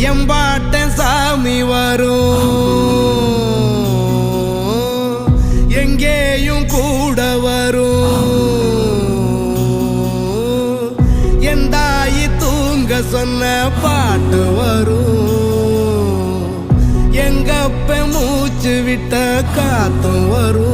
எம்பாட்ட சாமி வரும், எங்கேயும் கூட வரும். என் தாயி தூங்க சொன்ன பாட்டு வரும், எங்கப்ப மூச்சு விட்ட காத்தும் வரும்.